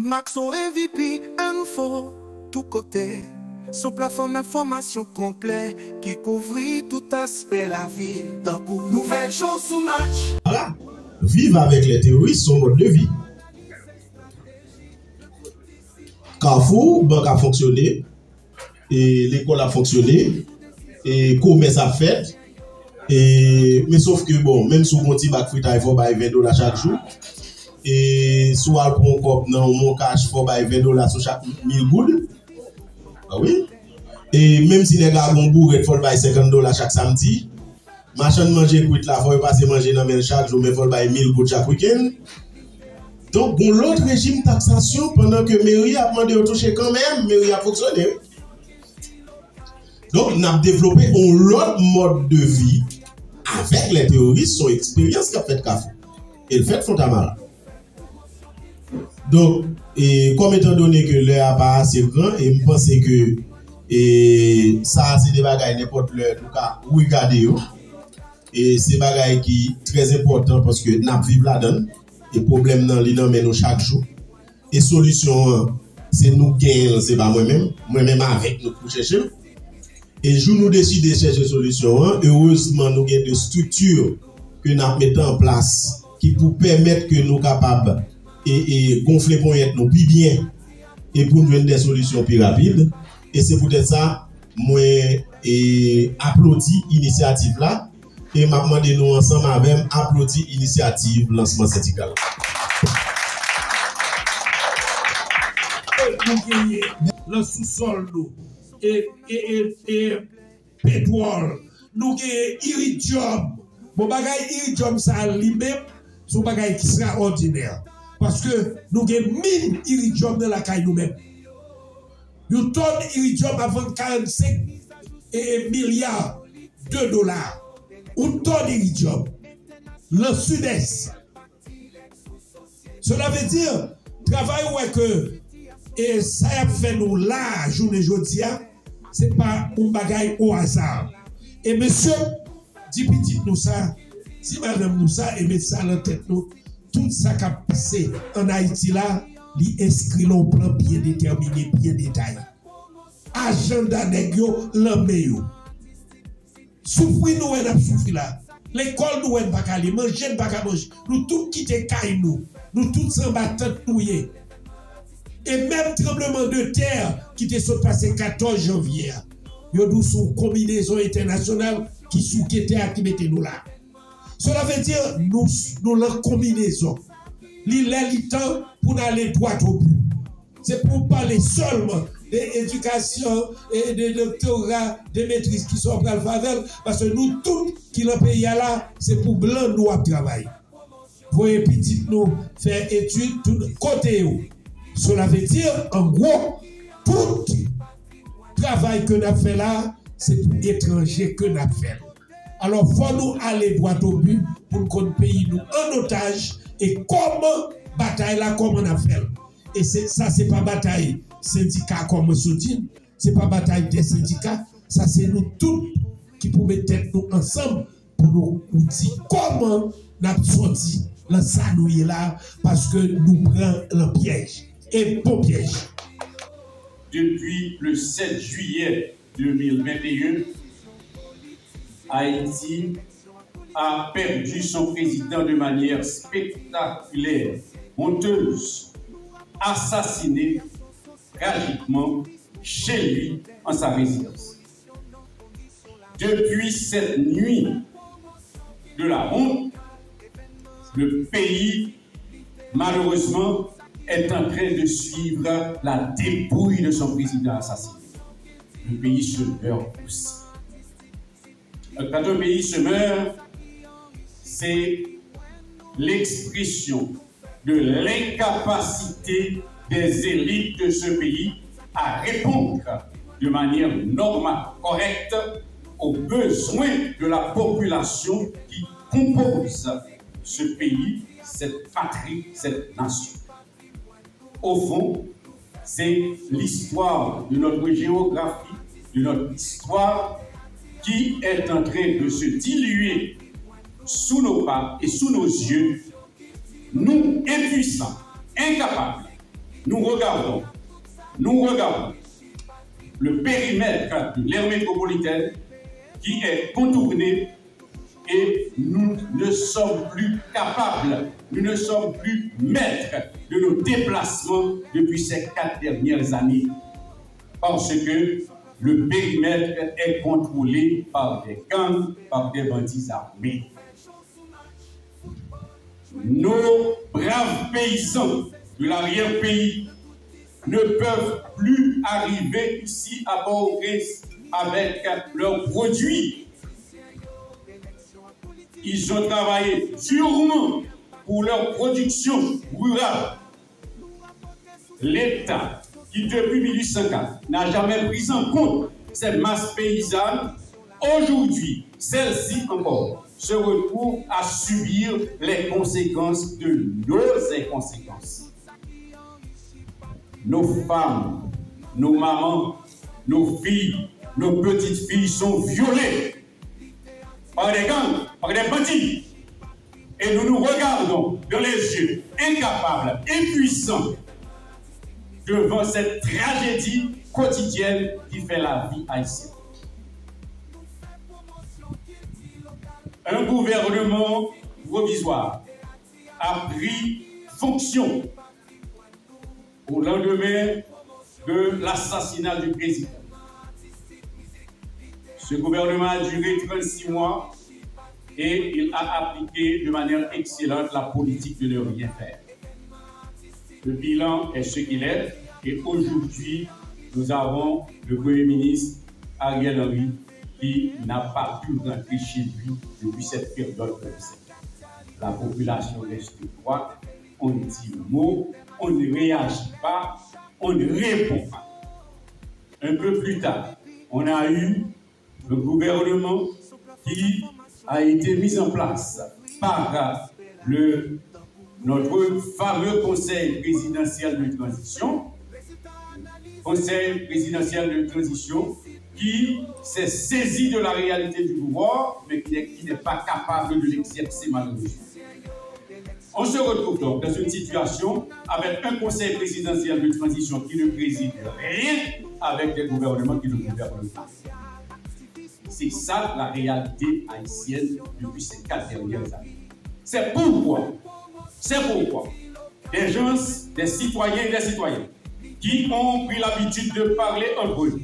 Maxon MVP Info, tout côté. Son plateforme d'information complet qui couvre tout aspect la vie. Dans pour nouvelles choses sous match. Voilà. Vivre avec les terroristes, son mode de vie. Carrefour, banque a fonctionné, et l'école a fonctionné, et commerce a fait. Mais sauf que bon, même si on dit que il faut $20 chaque jour, et soit pour un cop dans mon cash, il faut $20 sur chaque 1000 gouttes. Ah oui. Et même si les gars ont bourré, il faut $50 chaque samedi. Machin manger quitte là, il faut passer manger dans le chaque jour, mais il faut 1000 gouttes chaque week-end. Donc, bon, l'autre régime de taxation, pendant que mairie a demandé de toucher quand même, mairie a fonctionné. Donc, on a développé un autre mode de vie avec les terroristes, son expérience qu'a fait Carrefour. Et le fait Fontamara. Donc, comme étant donné que l'air n'est pas assez grand, et je pense que ça, c'est des bagages n'importe l'heure, en tout cas, regardez. Et c'est des bagages qui sont très importants parce que nous vivons là-dedans. Et problème dans nous chaque jour. Et solution, c'est nous gagnons, c'est pas moi-même avec nous pour chercher. Et jour nous décidons de chercher solution, heureusement nous avons des structures que nous mettons en place qui pour permettre que nous capables et gonfler pour être nous plus bien et pour nous donner des solutions plus rapides. Et c'est peut-être ça, moi applaudis l'initiative là. Et m'a demandé nous ensemble avec applaudir l'initiative lancement syndical. Le sous-sol nous et pétrole nous avons iridium. Bon bagay iridium ça lui-même son bagay extraordinaire parce que nous avons 1000 iridium dans la caille nous-mêmes. Nous tonne iridium avant 45 milliards de dollars. Ou tonne d'iridium, le sud-est. Cela veut dire, travail ouais que, et ça a fait nous là, journée aujourd'hui, ce n'est pas un bagage au hasard. Et monsieur, dit petit nous ça, si madame nous ça, et met ça dans la tête nous, tout ça qui a passé en Haïti là, li inscrit l'on plan bien déterminé, bien détaillé. Agenda négio, l'emmeyo. Souffrir nous, on a souffert là. L'école nous, on n'a pas aller. Manger, on n'a pas manger. Nous tous quitter caille nous. Nous tous s'en battent nous. Et même tremblement de terre qui était passé 14 janvier. Nous nous sous combinaison internationale qui sous qui était qui mettait nous là. Cela veut dire nous la combinaison. Temps pour aller droit au but. C'est pour parler seulement d'éducation et de doctorat, de maîtrise qui sont dans le faveur, parce que nous tous qui le pays là, c'est pour blanc nous à travailler. Voyez petit nous faire études tout côté où. Cela veut dire en gros tout travail que nous avons fait là, c'est pour étrangers que nous avons fait. Alors faut nous aller droit au but pour que le pays nous en otage et comment bataille là comme on a fait. Et ça c'est pas bataille syndicats comme soutien, ce n'est pas bataille des syndicats, ça c'est nous tous qui pouvons mettre nous ensemble pour nous dire comment nous avons sorti le sanouille là, parce que nous prenons le piège, et bon piège. Depuis le 7 juillet 2021, Haïti a perdu son président de manière spectaculaire, honteuse, assassiné tragiquement chez lui en sa résidence. Depuis cette nuit de la honte, le pays, malheureusement, est en train de suivre la dépouille de son président assassiné. Le pays se meurt aussi. Quand un pays se meurt, c'est l'expression de l'incapacité des élites de ce pays à répondre de manière normale, correcte, aux besoins de la population qui compose ce pays, cette patrie, cette nation. Au fond, c'est l'histoire de notre géographie, de notre histoire qui est en train de se diluer sous nos pas et sous nos yeux, nous impuissants, incapables nous regardons le périmètre de l'aire métropolitaine qui est contourné et nous ne sommes plus capables, nous ne sommes plus maîtres de nos déplacements depuis ces 4 dernières années parce que le périmètre est contrôlé par des gangs, par des bandits armés. Nos braves paysans de l'arrière-pays ne peuvent plus arriver ici à Port-au-Prince avec leurs produits. Ils ont travaillé durement pour leur production rurale. L'État, qui depuis 1804 n'a jamais pris en compte ces masses paysannes, aujourd'hui, celles-ci encore se retrouvent à subir les conséquences de nos inconséquences. Nos femmes, nos mamans, nos filles, nos petites filles sont violées par des gangs, par des bandits. Et nous nous regardons dans les yeux, incapables, impuissants, devant cette tragédie quotidienne qui fait la vie haïtienne. Un gouvernement provisoire a pris fonction au lendemain de l'assassinat du président. Ce gouvernement a duré 36 mois et il a appliqué de manière excellente la politique de ne rien faire. Le bilan est ce qu'il est et aujourd'hui, nous avons le Premier ministre Ariel Henry qui n'a pas pu rentrer chez lui depuis cette période. La population reste droite, on dit mot, on ne réagit pas, on ne répond pas. Un peu plus tard, on a eu le gouvernement qui a été mis en place par notre fameux conseil présidentiel de transition, qui s'est saisi de la réalité du pouvoir, mais qui n'est pas capable de l'exercer malheureusement. On se retrouve donc dans une situation avec un conseil présidentiel de transition qui ne préside rien, avec des gouvernements qui ne gouvernent pas. C'est ça la réalité haïtienne depuis ces 4 dernières années. C'est pourquoi des gens, des citoyens et des citoyennes qui ont pris l'habitude de parler entre eux,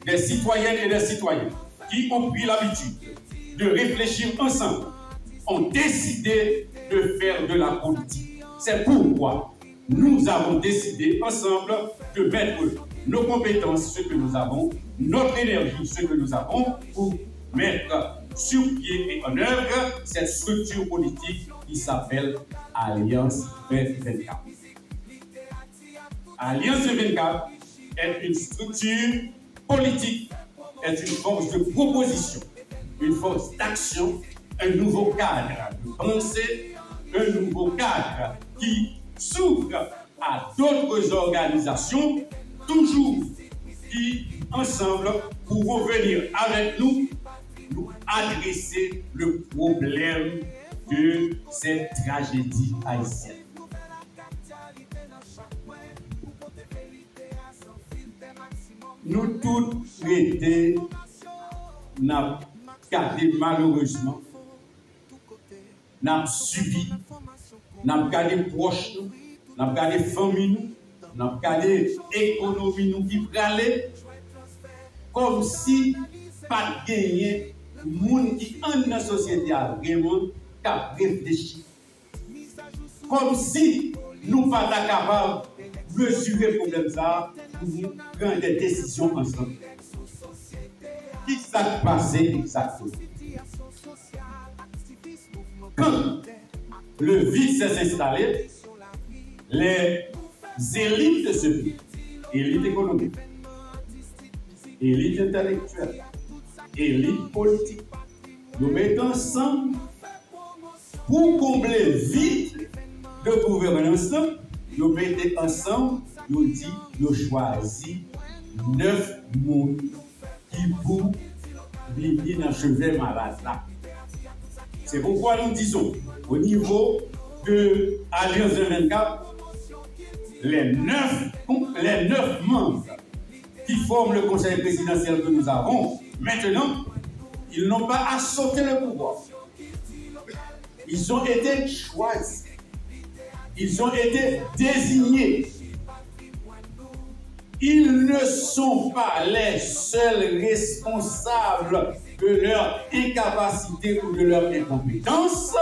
des citoyennes et des citoyens qui ont pris l'habitude de réfléchir ensemble, ont décidé de faire de la politique. C'est pourquoi nous avons décidé ensemble de mettre nos compétences, ce que nous avons, notre énergie, ce que nous avons, pour mettre sur pied et en œuvre cette structure politique qui s'appelle Alliance 2024. Alliance 2024 est une structure politique, est une force de proposition, une force d'action, un nouveau cadre de pensée, un nouveau cadre qui s'ouvre à d'autres organisations, toujours qui, ensemble, pourront venir avec nous adresser le problème de cette tragédie haïtienne. Nous tous traités n'a gardé malheureusement, n'a subi, n'a gardé proche, n'a gardé famille, n'a gardé économie nous qui pralait, comme si pas gagné monde qui en la société a vraiment réfléchi. Comme si nous pas capables de mesurer le problème ça pour nous prendre des décisions ensemble. Qui s'est passé exactement? Quand le vide s'est installé, les élites de ce pays, élites économiques, élites intellectuelles, élites politiques, nous mettons ensemble pour combler le vide de gouvernance. Nous mettons ensemble, nous disons, nous choisissons 9 personnes qui pour venir dans le chevet malade là. C'est pourquoi nous disons, au niveau de Alliance 2024, les neuf membres qui forment le conseil présidentiel que nous avons, maintenant, ils n'ont pas à sauter le pouvoir. Ils ont été choisis. Ils ont été désignés. Ils ne sont pas les seuls responsables de leur incapacité ou de leur incompétence.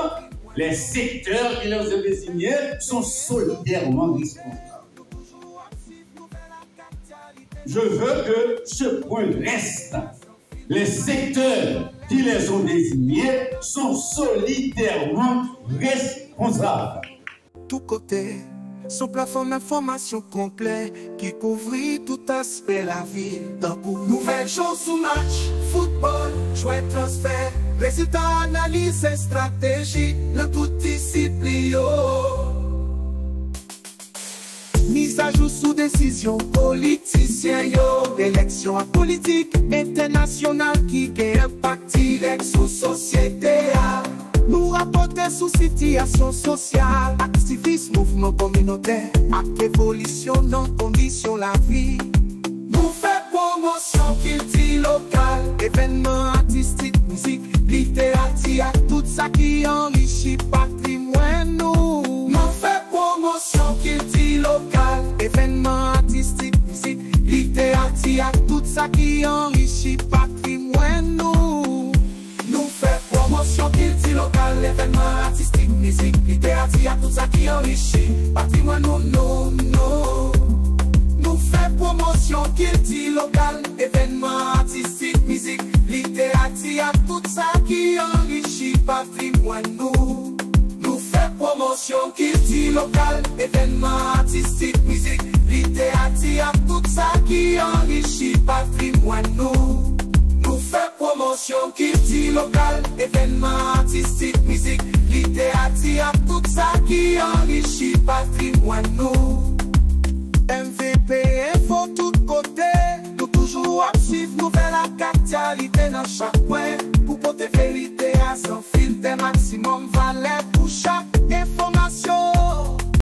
Les secteurs qui leur ont désignés sont solidairement responsables. Je veux que ce point reste. Les secteurs qui les ont désignés sont solidairement responsables. Tout côté, son plateforme d'information complet qui couvrit tout aspect la vie. Pour nouvelles choses sous match, football, choix transfert, résultats, analyse et stratégie, le tout discipline. Mise à jour sous décision politicien yo, élection politique internationale qui a impact direct sur société. Nous rapporter sous situation sociale, activisme, mouvement communautaire, ak évolution dans condition la vie. Nous fait promotion culture locale, événements artistiques, musique, littérature, tout ça qui enrichit patrimoine nous. Nous fait promotion culture locale, événements artistiques, musique, littérature, tout ça qui enrichit patrimoine nous. Nous fait promotion culture locale, événements artistiques, musique, littérature, tout ça qui enrichit patrimoine nous. Nous fait promotion culture locale, événements artistiques, musique, littérature, tout ça qui enrichit patrimoine nous. Nous fait promotion culture locale, événements artistiques, musique, littérature, tout ça qui enrichit patrimoine nous. Nous fait promotion culture locale, événements artistiques, musique, littérature, tout ça qui enrichit patrimoine nous. MVP info tout côté, nous toujours actifs, nouvelle actualité dans chaque point, pour porter vérité à son filtre maximum valeur.